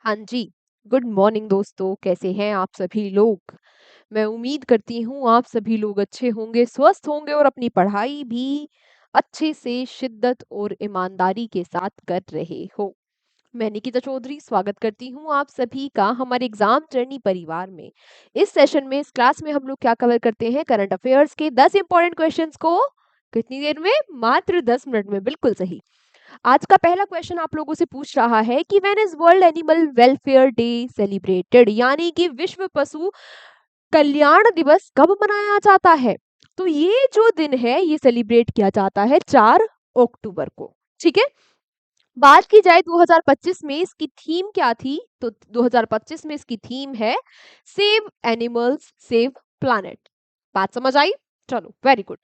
हाँ जी, good morning दोस्तों, कैसे हैं आप सभी लोग? मैं उम्मीद करती हूँ आप सभी लोग अच्छे होंगे, स्वस्थ होंगे और अपनी पढ़ाई भी अच्छे से शिद्दत और ईमानदारी के साथ कर रहे हो। मैं निकिता चौधरी स्वागत करती हूँ आप सभी का हमारे एग्जाम जर्नी परिवार में। इस सेशन में, इस क्लास में हम लोग क्या कवर करते हैं? करंट अफेयर्स के 10 इंपॉर्टेंट क्वेश्चंस को कितनी देर में? मात्र 10 मिनट में, बिल्कुल सही। आज का पहला क्वेश्चन आप लोगों से पूछ रहा है कि when is world animal welfare day celebrated, यानी कि विश्व पशु कल्याण दिवस कब मनाया जाता है? तो ये जो दिन है ये सेलिब्रेट किया जाता है 4 अक्टूबर को। ठीक है, बात की जाए 2025 में इसकी थीम क्या थी, तो 2025 में इसकी थीम है सेव एनिमल्स सेव प्लैनेट। बात समझ आई? चलो, वेरी गुड।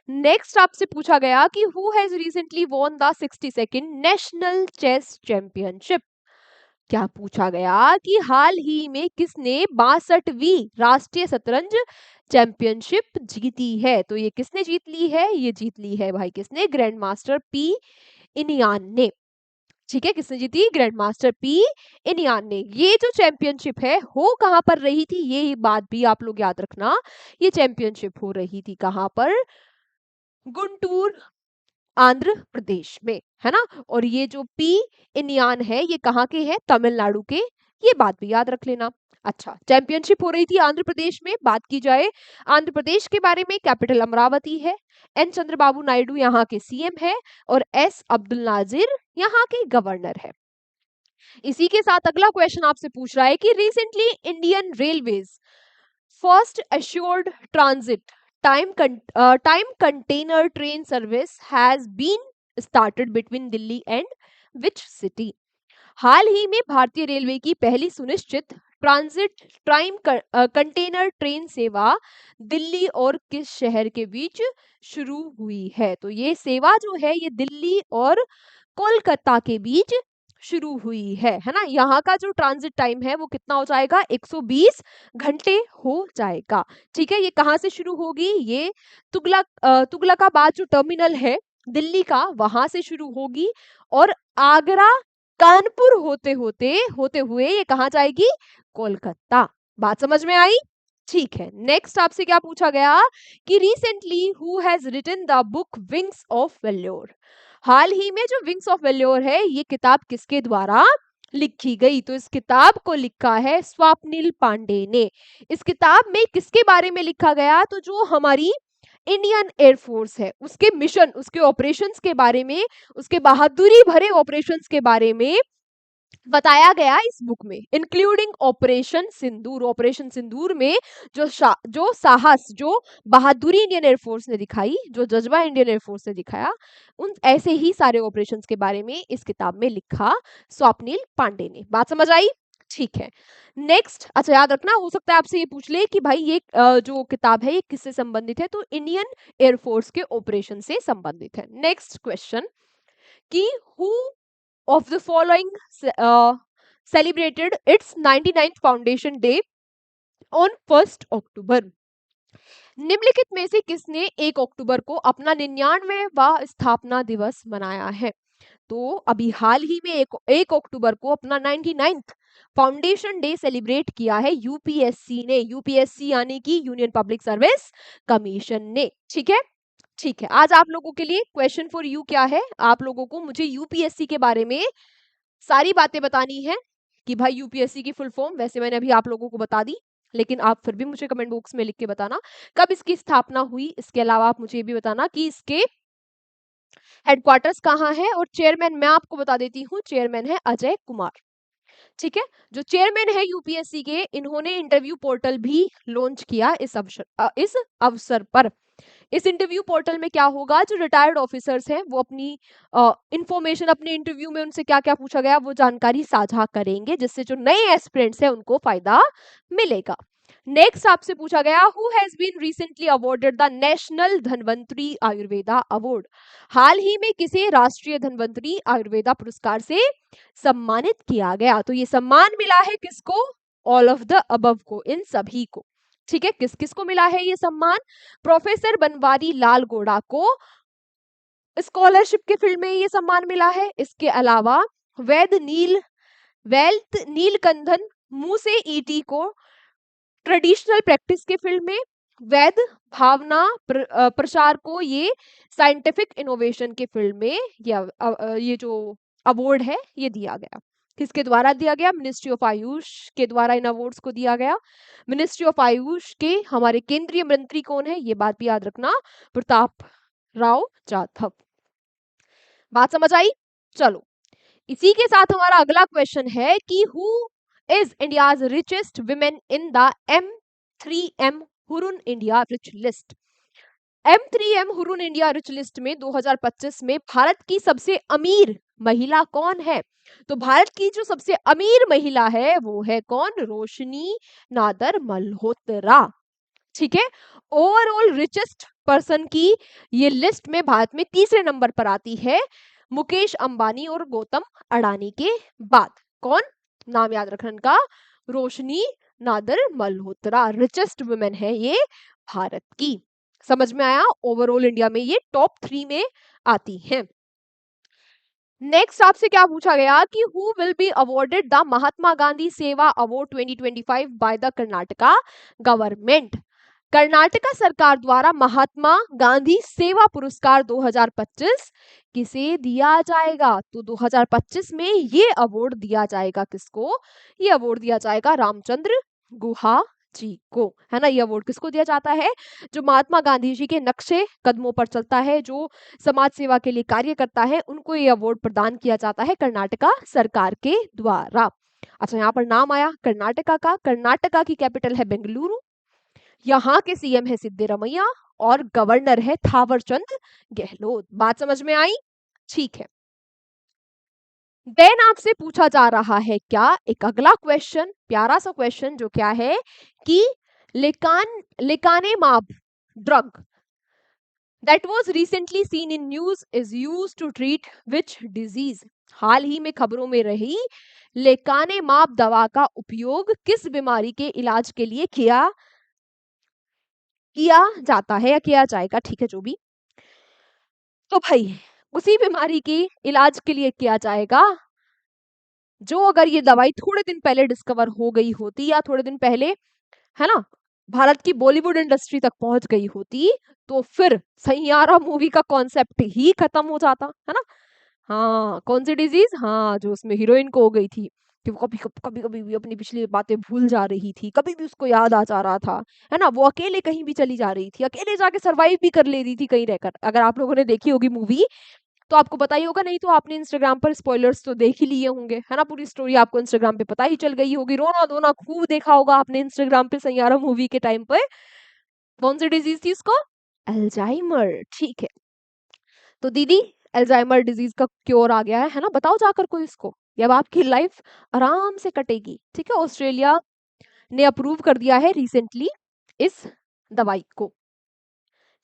नेक्स्ट आपसे पूछा गया कि who has recently won the 62nd national chess championship. क्या पूछा गया कि हाल ही में किसने 62वीं राष्ट्रीय शतरंज चैंपियनशिप जीती है? तो ये किसने जीत ली है? ये जीत ली है भाई किसने? ग्रैंड मास्टर पी इनियान ने। ठीक है, किसने जीती? ग्रैंड मास्टर पी इनियान ने। ये जो चैंपियनशिप है हो कहां पर रही थी, ये बात भी आप लोग याद रखना। ये चैंपियनशिप हो रही थी कहां पर? गुंटूर, आंध्र प्रदेश में, है ना। और ये जो पी इनियान है ये कहाँ के हैं? तमिलनाडु के। ये बात भी याद रख लेना। अच्छा, चैंपियनशिप हो रही थी आंध्र प्रदेश में। बात की जाए आंध्र प्रदेश के बारे में, कैपिटल अमरावती है। एन चंद्रबाबू नायडू यहाँ के सीएम है और एस अब्दुल नाजिर यहाँ के गवर्नर है। इसी के साथ अगला क्वेश्चन आपसे पूछ रहा है कि recently Indian railways first assured transit time container train service has been started between Delhi and which city? हाल ही में भारतीय रेलवे की पहली सुनिश्चित ट्रांजिट टाइम कंटेनर ट्रेन सेवा दिल्ली और किस शहर के बीच शुरू हुई है? तो ये सेवा जो है ये दिल्ली और कोलकाता के बीच शुरू हुई है ना। यहाँ का जो ट्रांजिट टाइम है वो कितना हो जाएगा? 120 घंटे हो जाएगा। ठीक है, ये कहाँ से शुरू होगी? ये तुगलकाबाद जो टर्मिनल है दिल्ली का, वहां से शुरू होगी और आगरा कानपुर होते हुए ये कहाँ जाएगी? कोलकाता। बात समझ में आई? ठीक है, नेक्स्ट आपसे क्या पूछा गया कि recently who has written the book wings of valour? हाल ही में जो विंग्स ऑफ वेल्योर है ये किताब किसके द्वारा लिखी गई? तो इस किताब को लिखा है स्वप्निल पांडे ने। इस किताब में किसके बारे में लिखा गया? तो जो हमारी इंडियन एयरफोर्स है उसके मिशन, उसके ऑपरेशंस के बारे में, उसके बहादुरी भरे ऑपरेशंस के बारे में बताया गया इस बुक में, इंक्लूडिंग ऑपरेशन सिंदूर। ऑपरेशन सिंदूर में जो साहस, जो बहादुरी इंडियन एयरफोर्स ने दिखाई, जो जज्बा इंडियन एयरफोर्स ने दिखाया, उन ऐसे ही सारे ऑपरेशंस के बारे में इस किताब में लिखा स्वप्निल पांडे ने। बात समझ आई? ठीक है, नेक्स्ट। अच्छा, याद रखना, हो सकता है आपसे ये पूछ ले कि भाई ये जो किताब है ये किससे संबंधित है? तो इंडियन एयरफोर्स के ऑपरेशन से संबंधित है। नेक्स्ट क्वेश्चन कि who of the following celebrated its 99th foundation day on 1st October? निम्नलिखित में से किसने 1 अक्टूबर को अपना 99वां स्थापना दिवस मनाया है? तो अभी हाल ही में 1 अक्टूबर को अपना 99th फाउंडेशन डे सेलिब्रेट किया है यूपीएससी ने। यूपीएससी यानी कि यूनियन पब्लिक सर्विस कमीशन ने। ठीक है, ठीक है। आज आप लोगों के लिए क्वेश्चन फॉर यू क्या है? आप लोगों को मुझे यूपीएससी के बारे में सारी बातें बतानी है कि भाई यूपीएससी की फुल फॉर्म वैसे मैंने अभी आप लोगों को बता दी, लेकिन आप फिर भी मुझे कमेंट बॉक्स में लिख के बताना कब इसकी स्थापना हुई। इसके अलावा आप मुझे ये भी बताना कि इसके हेडक्वार्टर्स कहाँ है। और चेयरमैन मैं आपको बता देती हूँ, चेयरमैन है अजय कुमार। ठीक है, जो चेयरमैन है यूपीएससी के, इन्होंने इंटरव्यू पोर्टल भी लॉन्च किया इस अवसर पर। इस इंटरव्यू पोर्टल में क्या होगा? जो रिटायर्ड ऑफिसर्स हैं वो अपनी इंफॉर्मेशन, अपने इंटरव्यू में उनसे क्या क्या पूछा गया वो जानकारी साझा करेंगे, जिससे जो नए एस्पिरेंट्स हैं उनको फायदा मिलेगा। नेक्स्ट आपसे पूछा गया who has been recently awarded the national Dhanvantari Ayurveda award? हाल ही में किसे राष्ट्रीय धन्वंतरी आयुर्वेदा पुरस्कार से सम्मानित किया गया? तो ये सम्मान मिला है किसको? ऑल ऑफ द अबव को, इन सभी को। ठीक है, किस किस को मिला है ये सम्मान? प्रोफेसर बनवारी लाल गोड़ा को स्कॉलरशिप के फील्ड में ये सम्मान मिला है। इसके अलावा वैद नील वेल्थ नीलकंठन मुंह से ईटी को ट्रेडिशनल प्रैक्टिस के फील्ड में, वैध भावना प्रसार को ये साइंटिफिक इनोवेशन के फील्ड में ये जो अवार्ड है ये दिया गया। किसके द्वारा दिया गया? मिनिस्ट्री ऑफ आयुष के द्वारा इन अवार्ड्स को दिया गया। मिनिस्ट्री ऑफ आयुष के हमारे केंद्रीय मंत्री कौन है? ये बात भी याद रखना, प्रताप राव जाधव। बात समझ आई? चलो, इसी के साथ हमारा अगला क्वेश्चन है कि who is India's richest women in the M3M Hurun India rich list. M3M Hurun India rich list में 2025 में भारत की सबसे अमीर महिला कौन है? तो भारत की जो सबसे अमीर महिला है वो है कौन? रोशनी नादर मल्होत्रा। ठीक है, ओवरऑल रिचेस्ट पर्सन की ये लिस्ट में भारत में तीसरे नंबर पर आती है, मुकेश अंबानी और गौतम अडानी के बाद। कौन? नाम याद रखना इनका, रोशनी नादर मल्होत्रा। रिचेस्ट वुमेन है ये भारत की। समझ में आया? ओवरऑल इंडिया में ये टॉप 3 में आती हैं। नेक्स्ट आपसे क्या पूछा गया कि who will be awarded the Mahatma Gandhi Seva award 2025 by the Karnataka government. Karnataka सरकार द्वारा महात्मा गांधी सेवा पुरस्कार 2025 किसे दिया जाएगा? तो 2025 में ये अवार्ड दिया जाएगा किसको? ये अवार्ड दिया जाएगा रामचंद्र गुहा जी को, है ना। ये अवार्ड किसको दिया जाता है? जो महात्मा गांधी जी के नक्शे कदमों पर चलता है, जो समाज सेवा के लिए कार्य करता है, उनको ये अवार्ड प्रदान किया जाता है कर्नाटका सरकार के द्वारा। अच्छा, यहाँ पर नाम आया कर्नाटका का। कर्नाटका की कैपिटल है बेंगलुरु, यहाँ के सीएम है सिद्धारमैया और गवर्नर है थावरचंद गहलोत। बात समझ में आई? ठीक है, देन आपसे पूछा जा रहा है क्या, एक अगला क्वेश्चन, प्यारा सा क्वेश्चन, जो क्या है कि लेकानेमाब drug that was recently seen in news is used to treat which disease। हाल ही में खबरों में रही लेकानेमाब दवा का उपयोग किस बीमारी के इलाज के लिए किया जाता है या किया जाएगा? ठीक है, जो भी, तो भाई उसी बीमारी के इलाज के लिए किया जाएगा जो अगर ये दवाई थोड़े दिन पहले डिस्कवर हो गई होती या थोड़े दिन पहले, है ना, भारत की बॉलीवुड इंडस्ट्री तक पहुंच गई होती, तो फिर सैयारा मूवी का कॉन्सेप्ट ही खत्म हो जाता, है ना। हाँ, कौन सी डिजीज? हाँ, जो उसमें हीरोइन को हो गई थी कि वो कभी कभी कभी भी अपनी पिछली बातें भूल जा रही थी, कभी भी उसको याद आ जा रहा था, है ना। वो अकेले कहीं भी चली जा रही थी, अकेले जाके सरवाइव भी कर ले रही थी कहीं रहकर। अगर आप लोगों ने देखी होगी मूवी तो आपको पता ही होगा, नहीं तो आपने इंस्टाग्राम पर स्पॉयलर्स तो देख ही लिए होंगे, है ना। पूरी स्टोरी आपको इंस्टाग्राम पे पता ही चल गई होगी, रोना धोना खूब देखा होगा आपने इंस्टाग्राम पे सैयारा मूवी के टाइम पे। कौन सी डिजीज थी उसको? अल्जाइमर। ठीक है, तो दीदी अल्जाइमर डिजीज का क्योर आ गया है ना, बताओ जाकर कोई इसको, अब आपकी लाइफ आराम से कटेगी। ठीक है, ऑस्ट्रेलिया ने अप्रूव कर दिया है रिसेंटली इस दवाई को।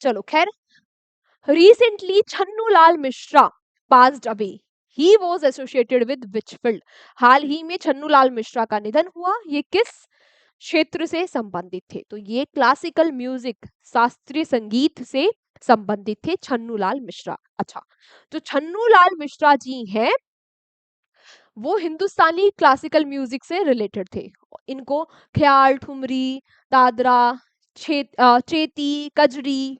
चलो खैर, recently Chhannulal Mishra passed away, he was associated with which field। हाल ही में छन्नूलाल मिश्रा का निधन हुआ, ये किस क्षेत्र से संबंधित थे? तो ये क्लासिकल म्यूजिक, शास्त्रीय संगीत से संबंधित थे छन्नूलाल मिश्रा। अच्छा, जो छन्नूलाल मिश्रा जी हैं वो हिंदुस्तानी क्लासिकल म्यूजिक से रिलेटेड थे। इनको ख्याल, ठुमरी, दादरा, चेती, कजरी,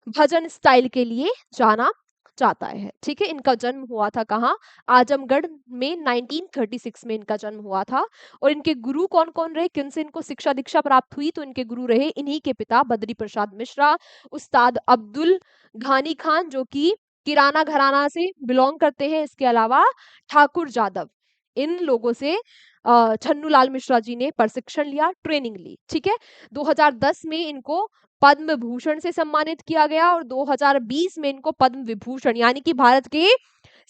भजन स्टाइल के लिए जाना जाता है। ठीक है, इनका जन्म हुआ था कहाँ? आजमगढ़ में 1936 में इनका जन्म हुआ था। और इनके गुरु कौन कौन रहे, किनसे इनको शिक्षा दीक्षा प्राप्त हुई? तो इनके गुरु रहे इन्हीं के पिता बद्री प्रसाद मिश्रा, उस्ताद अब्दुल घानी खान जो कि किराना घराना से बिलोंग करते हैं, इसके अलावा ठाकुर जादव। इन लोगों से छन्नूलाल मिश्रा जी ने प्रशिक्षण लिया, ट्रेनिंग ली। ठीक है, 2010 में इनको पद्म भूषण से सम्मानित किया गया और 2020 में इनको पद्म विभूषण यानी कि भारत के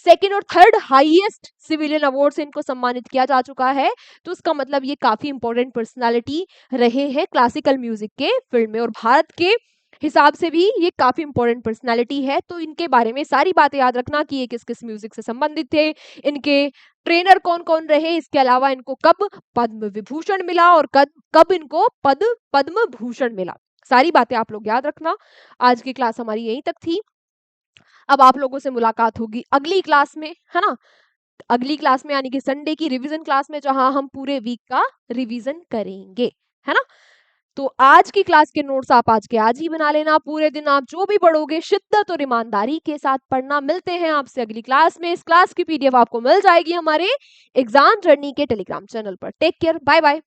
सेकंड और थर्ड हाईएस्ट सिविलियन अवार्ड से इनको सम्मानित किया जा चुका है। तो उसका मतलब ये काफी इंपॉर्टेंट पर्सनालिटी रहे हैं क्लासिकल म्यूजिक के फील्ड में, और भारत के हिसाब से भी ये काफी इंपॉर्टेंट पर्सनालिटी है। तो इनके बारे में सारी बातें याद रखना कि ये किस किस म्यूजिक से संबंधित थे, इनके ट्रेनर कौन कौन रहे, इसके अलावा इनको कब पद्म विभूषण मिला और कब इनको पद्म भूषण मिला। सारी बातें आप लोग याद रखना। आज की क्लास हमारी यहीं तक थी, अब आप लोगों से मुलाकात होगी अगली क्लास में, है ना। अगली क्लास में यानी कि संडे की रिवीजन क्लास में, जहां हम पूरे वीक का रिवीजन करेंगे, है ना। तो आज की क्लास के नोट्स आप आज के आज ही बना लेना। पूरे दिन आप जो भी पढ़ोगे शिद्दत और ईमानदारी के साथ पढ़ना। मिलते हैं आपसे अगली क्लास में। इस क्लास की पीडीएफ आपको मिल जाएगी हमारे एग्जाम जर्नी के टेलीग्राम चैनल पर। Take care, bye bye.